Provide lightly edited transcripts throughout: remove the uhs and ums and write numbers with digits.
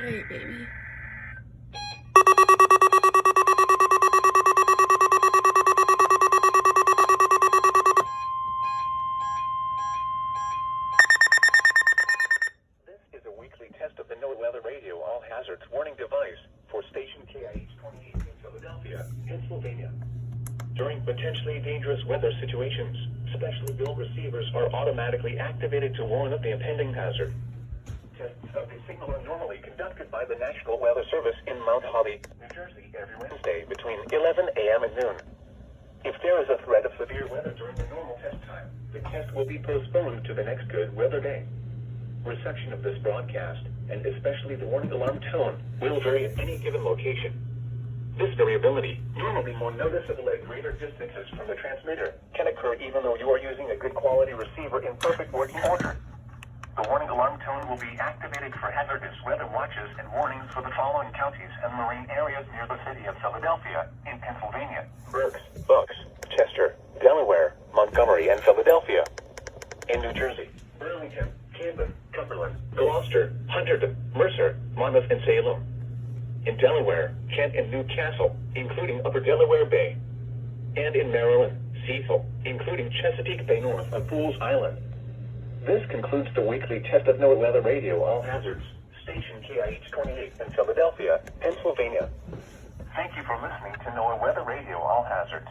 Alright, baby. This is a weekly test of the NOAA Weather Radio All Hazards Warning device for station KIH-28 in Philadelphia, Pennsylvania. During potentially dangerous weather situations, specially built receivers are automatically activated to warn of the impending hazard. Tests of the signal are normally conducted by the National Weather Service in Mount Holly, New Jersey, every Wednesday between 11 a.m. and noon. If there is a threat of severe weather during the normal test time, the test will be postponed to the next good weather day. Reception of this broadcast, and especially the warning alarm tone, will vary at any given location. This variability, normally more noticeable at greater distances from the transmitter, can occur even though you are using a good quality receiver in perfect working order. The warning alarm tone will be activated for hazardous weather watches and warnings for the following counties and marine areas near the city of Philadelphia, in Pennsylvania: Berks, Bucks, Chester, Delaware, Montgomery, and Philadelphia. In New Jersey: Burlington, Camden, Cumberland, Gloucester, Hunterdon, Mercer, Monmouth, and Salem. In Delaware: Kent and Newcastle, including Upper Delaware Bay. And in Maryland: Cecil, including Chesapeake Bay North and Fools Island. This concludes the weekly test of NOAA Weather Radio All Hazards, station KIH-28 in Philadelphia, Pennsylvania. Thank you for listening to NOAA Weather Radio All Hazards.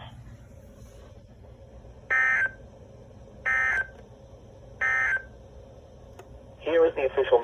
Here is the official